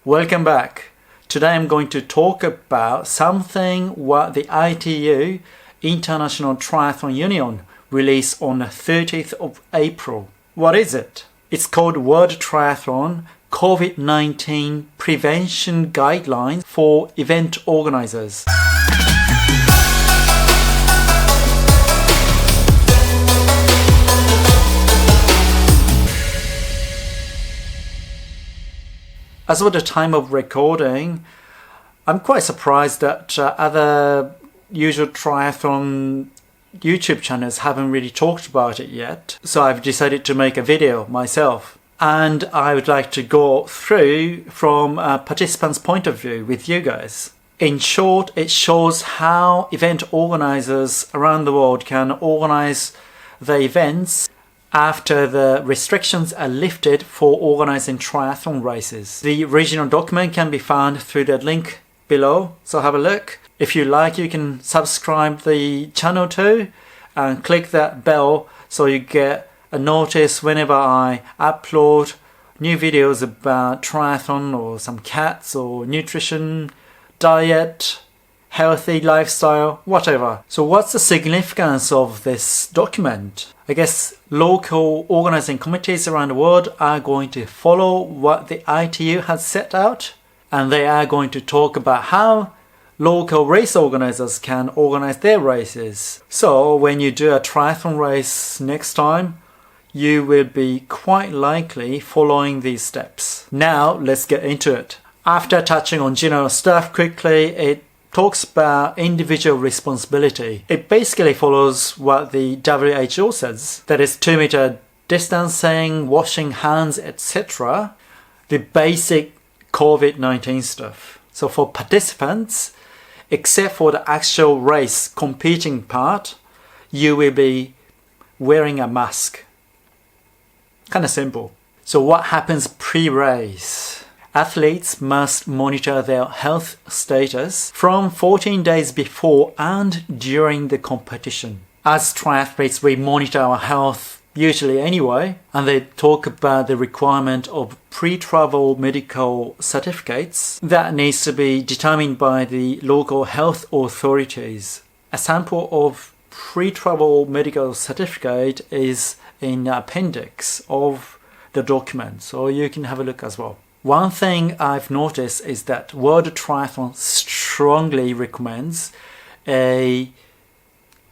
Welcome back. Today I'm going to talk about something what the ITU, International Triathlon Union, released on the 30th of April. What is it? It's called World Triathlon COVID-19 Prevention Guidelines for Event Organizers. As of the time of recording, I'm quite surprised that other usual triathlon YouTube channels haven't really talked about it yet. So I've decided to make a video myself. And I would like to go through from a participant's point of view with you guys. In short, it shows how event organizers around the world can organize the events after the restrictions are lifted for organizing triathlon races. The original document can be found through the link below, so have a look. If you like, you can subscribe the channel too and click that bell so you get a notice whenever I upload new videos about triathlon or some cats or nutrition, diet, healthy lifestyle, whatever. So what's the significance of this document? I guess local organizing committees around the world are going to follow what the ITU has set out, and they are going to talk about how local race organizers can organize their races. So when you do a triathlon race next time, you will be quite likely following these steps. Now let's get into it. After touching on general stuff quickly, it talks about individual responsibility. It basically follows what the WHO says, that is 2-meter distancing, washing hands, etc. The basic COVID-19 stuff. So for participants, except for the actual race competing part, you will be wearing a mask. Kind of simple. So what happens pre-race? Athletes must monitor their health status from 14 days before and during the competition. As triathletes, we monitor our health usually anyway, and they talk about the requirement of pre-travel medical certificates that needs to be determined by the local health authorities. A sample of pre-travel medical certificate is in the appendix of the document, so you can have a look as well. One thing I've noticed is that World Triathlon strongly recommends a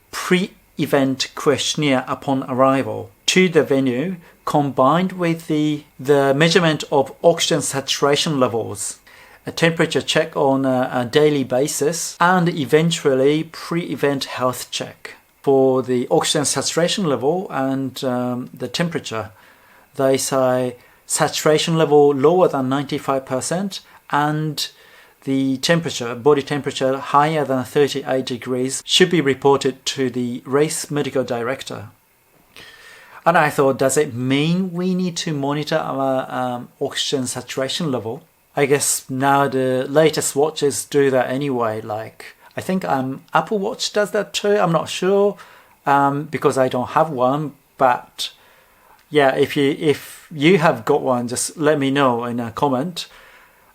pre-event questionnaire upon arrival to the venue, combined with the measurement of oxygen saturation levels, a temperature check on a daily basis, and eventually pre-event health check. For the oxygen saturation level and the temperature, they say saturation level lower than 95% and the temperature, body temperature higher than 38 degrees should be reported to the race medical director. And I thought, does it mean we need to monitor our oxygen saturation level? I guess now the latest watches do that anyway. Like I think Apple Watch does that too. I'm not sure because I don't have one, but yeah, if you have got one, just let me know in a comment.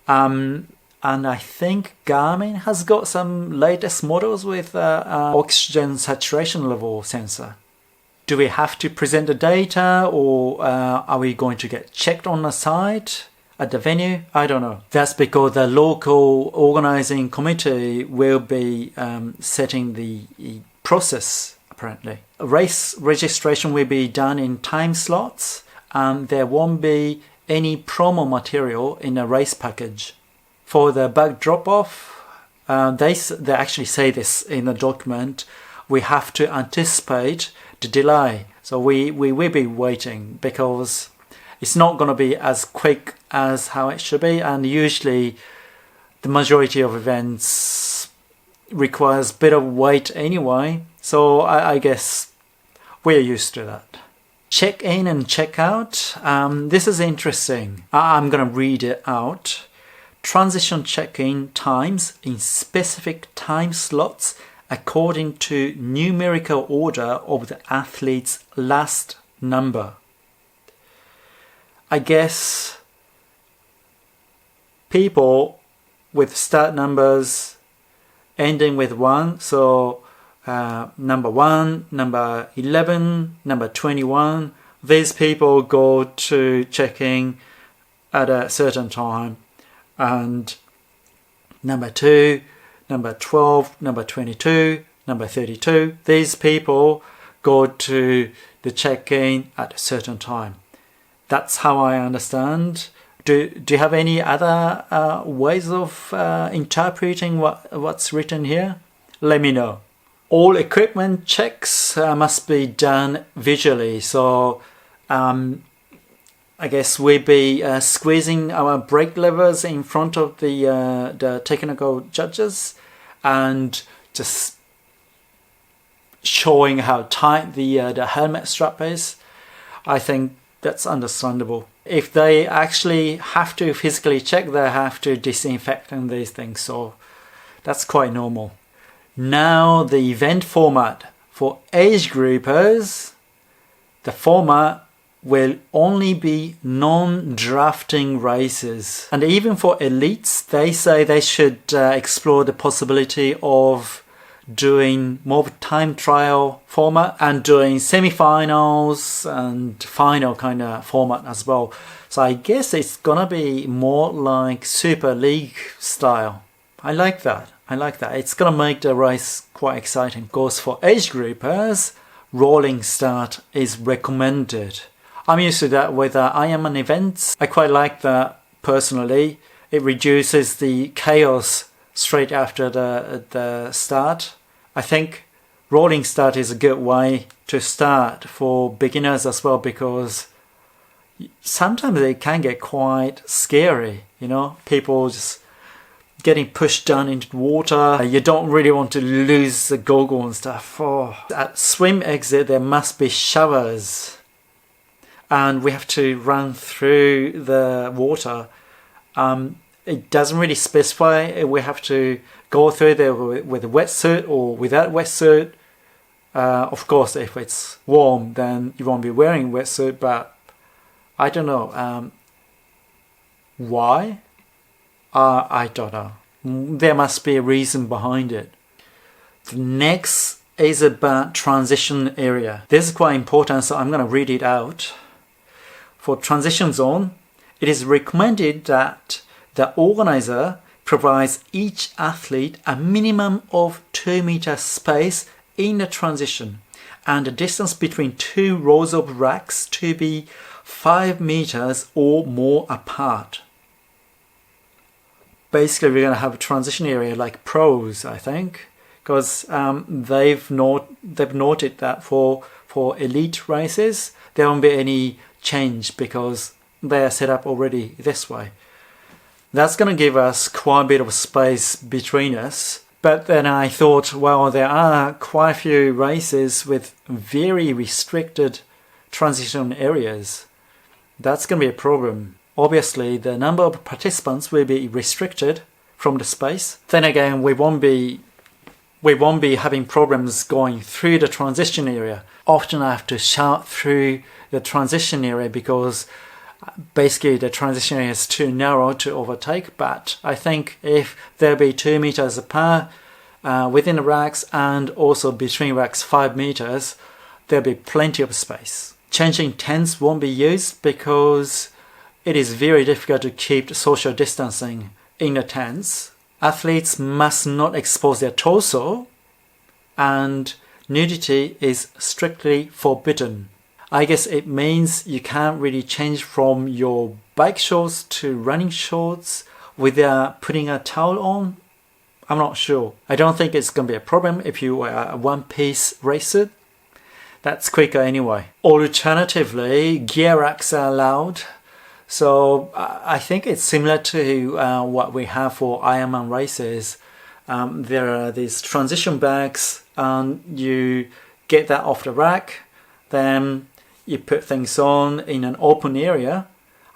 And I think Garmin has got some latest models with oxygen saturation level sensor. Do we have to present the data, or are we going to get checked on the site at the venue? I don't know. That's because the local organizing committee will be setting the process. Apparently, race registration will be done in time slots, and there won't be any promo material in a race package. For the bag drop-off, they actually say this in the document. We have to anticipate the delay, so we will be waiting because it's not going to be as quick as how it should be, and usually the majority of events requires a bit of wait anyway. So I guess we're used to that. Check in and check out. This is interesting. I'm going to read it out. Transition check-in times in specific time slots according to numerical order of the athlete's last number. I guess people with start numbers ending with 1. So number 1, number 11, number 21. These people go to check-in at a certain time. And number 2, number 12, number 22, number 32. These people go to the check-in at a certain time. That's how I understand. Do you have any other ways of interpreting what's written here? Let me know. All equipment checks must be done visually. So I guess we'll be squeezing our brake levers in front of the technical judges and just showing how tight the helmet strap is. I think that's understandable. If they actually have to physically check, they have to disinfect and these things. So that's quite normal. Now the event format. For age groupers, the format will only be non-drafting races. And even for elites, they say they should explore the possibility of doing more time trial format and doing semi-finals and final kind of format as well. So I guess it's gonna be more like Super League style. I like that. It's gonna make the race quite exciting. Of course, for age groupers, rolling start is recommended. I'm used to that with Ironman events. I quite like that personally. It reduces the chaos straight after the start. I think rolling start is a good way to start for beginners as well, because sometimes it can get quite scary, people just getting pushed down into the water. You don't really want to lose the goggle and stuff. At swim exit, there must be showers, and we have to run through the water. It doesn't really specify if we have to go through there with a wetsuit or without wetsuit. Of course, if it's warm, then you won't be wearing a wetsuit, but I don't know. Why? I don't know. There must be a reason behind it. The next is about transition area. This is quite important, so I'm going to read it out. For transition zone, it is recommended that the organizer provides each athlete a minimum of 2 meter space in the transition, and the distance between 2 rows of racks to be 5 meters or more apart. Basically, we're going to have a transition area like pros, I think, because they've noted that for elite races, there won't be any change because they are set up already this way. That's going to give us quite a bit of space between us. But then I thought, well, there are quite a few races with very restricted transition areas. That's going to be a problem. Obviously, the number of participants will be restricted from the space. Then again, we won't be having problems going through the transition area. Often I have to shout through the transition area because basically the transition area is too narrow to overtake. But I think if there'll be 2 meters apart within the racks and also between racks 5 meters, there'll be plenty of space. Changing tents won't be used because it is very difficult to keep social distancing in the tents. Athletes must not expose their torso, and nudity is strictly forbidden. I guess it means you can't really change from your bike shorts to running shorts without putting a towel on. I'm not sure. I don't think it's going to be a problem if you wear a one-piece race suit. That's quicker anyway. Alternatively, gear racks are allowed. So I think it's similar to what we have for Ironman races. There are these transition bags, and you get that off the rack. Then you put things on in an open area.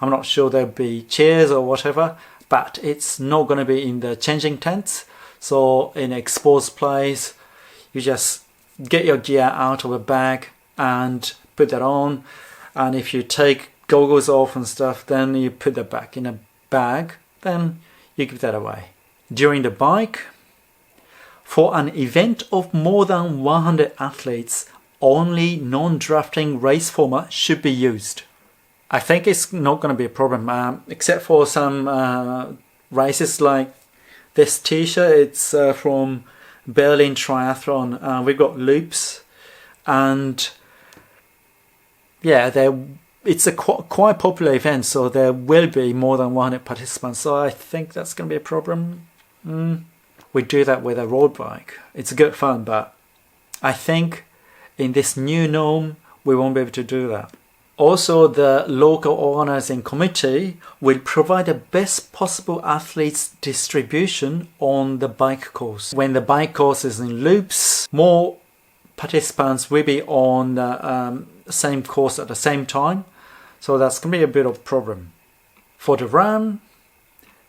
I'm not sure there'll be chairs or whatever, but it's not going to be in the changing tents. So in an exposed place, you just get your gear out of a bag and put that on. And if you take goggles off and stuff, then you put that back in a bag. Then you give that away. During the bike, for an event of more than 100 athletes, only non-drafting race format should be used. I think it's not going to be a problem, except for some races like this t-shirt. It's from Berlin Triathlon. We've got loops, and yeah, it's a quite popular event, so there will be more than 100 participants. So I think that's going to be a problem. We do that with a road bike. It's good fun, but I think in this new norm, we won't be able to do that. Also, the local organizing committee will provide the best possible athletes distribution on the bike course. When the bike course is in loops, more participants will be on the same course at the same time. So that's going to be a bit of a problem. For the run,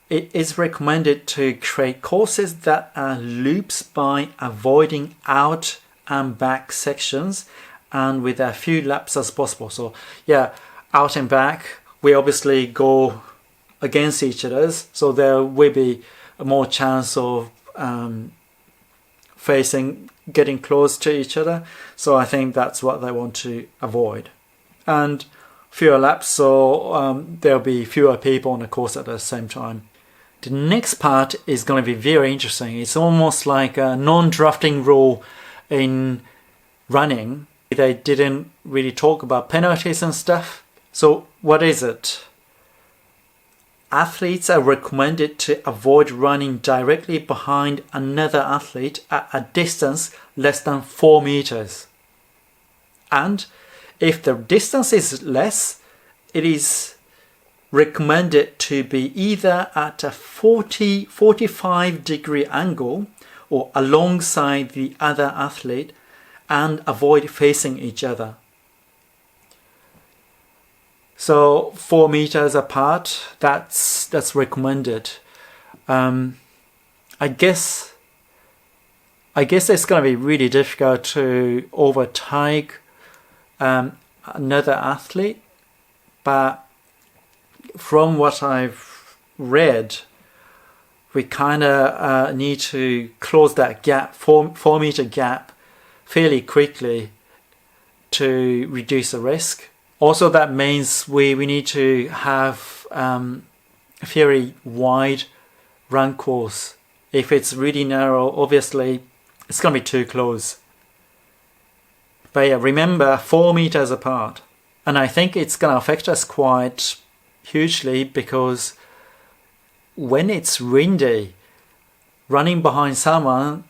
it is recommended to create courses that are loops by avoiding out and back sections and with as few laps as possible. So yeah, out and back, we obviously go against each other, so there will be more chance of getting close to each other. So I think that's what they want to avoid. And fewer laps, so there'll be fewer people on the course at the same time. The next part is going to be very interesting. It's almost like a non-drafting rule in running. They didn't really talk about penalties and stuff. So what is it? Athletes are recommended to avoid running directly behind another athlete at a distance less than 4 meters. And if the distance is less, it is recommended to be either at a 45 degree angle or alongside the other athlete and avoid facing each other. So 4 meters apart, that's recommended. I guess it's going to be really difficult to overtake another athlete, but from what I've read, we kind of need to close that gap, 4 meter gap, fairly quickly to reduce the risk. Also, that means we need to have a very wide run course. If it's really narrow, obviously it's going to be too close. But yeah, remember 4 meters apart. And I think it's going to affect us quite hugely because when it's windy, running behind someone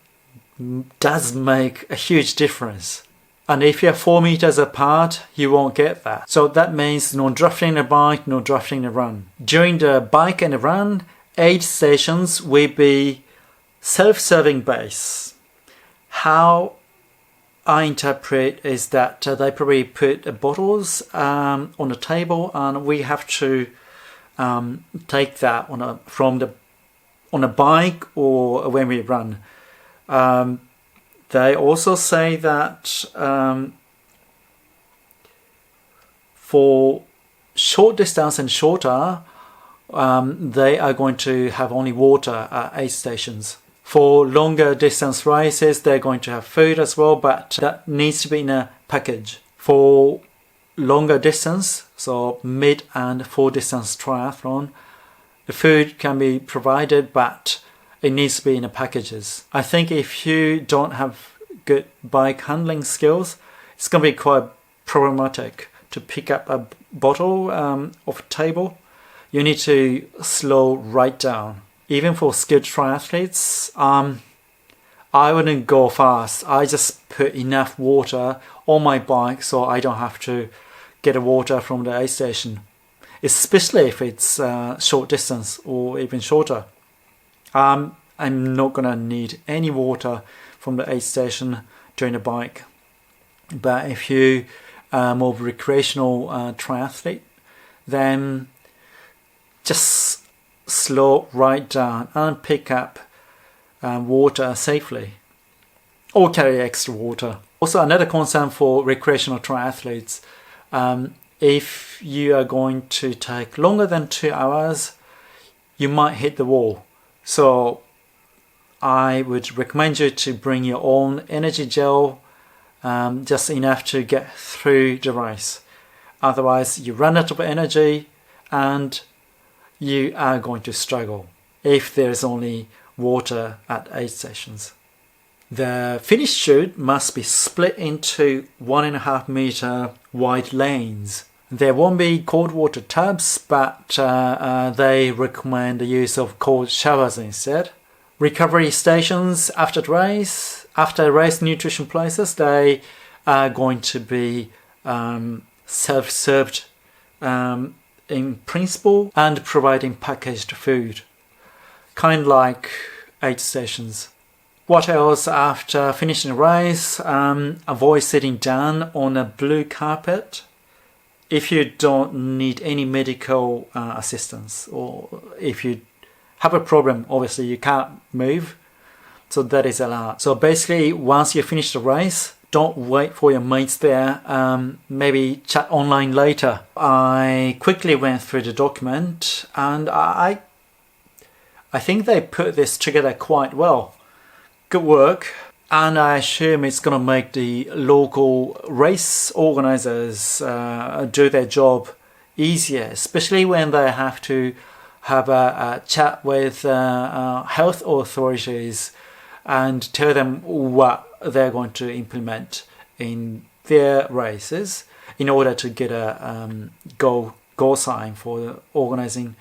does make a huge difference. And if you're 4 meters apart, you won't get that. So that means no drafting the bike, no drafting the run. During the bike and the run, aid stations will be self-serving base. How I interpret is that they probably put bottles on the table, and we have to take that on a bike or when we run. They also say that for short distance and shorter, they are going to have only water at aid stations. For longer distance races, they're going to have food as well, but that needs to be in a package. For longer distance, so mid and full distance triathlon, the food can be provided, but it needs to be in the packages. I think if you don't have good bike handling skills, it's going to be quite problematic to pick up a bottle off a table. You need to slow right down. Even for skilled triathletes, I wouldn't go fast. I just put enough water on my bike so I don't have to get water from the aid station, especially if it's short distance or even shorter. I'm not going to need any water from the aid station during the bike. But if you are more recreational triathlete, then just slow right down and pick up water safely, or carry extra water. Also, another concern for recreational triathletes, if you are going to take longer than 2 hours, you might hit the wall. So I would recommend you to bring your own energy gel, just enough to get through the race. Otherwise, you run out of energy and you are going to struggle if there's only water at aid stations. The finish chute must be split into 1.5 meter wide lanes. There won't be cold water tubs, but they recommend the use of cold showers instead. Recovery stations after race nutrition places, they are going to be self-served in principle and providing packaged food, kind of like aid stations. What else after finishing a race? Avoid sitting down on a blue carpet if you don't need any medical assistance, or if you have a problem, obviously you can't move, so that is allowed. So basically, once you finish the race, don't wait for your mates there, maybe chat online later. I quickly went through the document and I think they put this together quite well. Good work. And I assume it's going to make the local race organizers do their job easier, especially when they have to have a chat with health authorities and tell them what they're going to implement in their races in order to get a go sign for organizing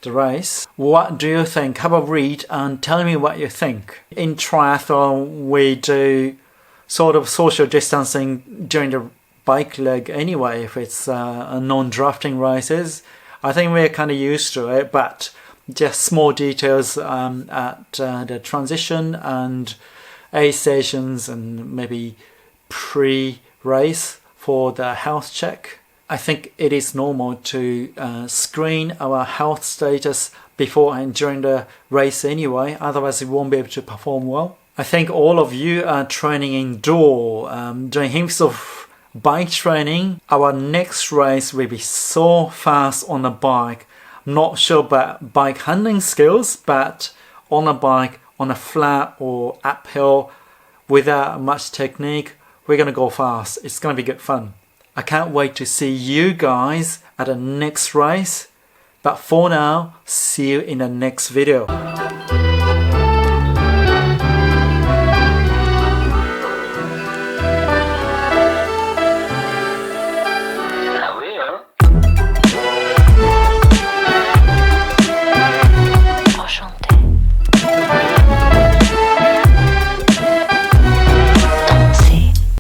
the race. What do you think? Have a read and tell me what you think. In triathlon, we do sort of social distancing during the bike leg anyway, if it's non-drafting races. I think we're kind of used to it, but just small details at the transition and aid stations and maybe pre-race for the health check. I think it is normal to screen our health status before and during the race anyway, otherwise we won't be able to perform well. I think all of you are training indoor, doing heaps of bike training. Our next race will be so fast on the bike. I'm not sure about bike handling skills, but on a bike, on a flat or uphill, without much technique, we're going to go fast. It's going to be good fun. I can't wait to see you guys at the next race. But for now, see you in the next video.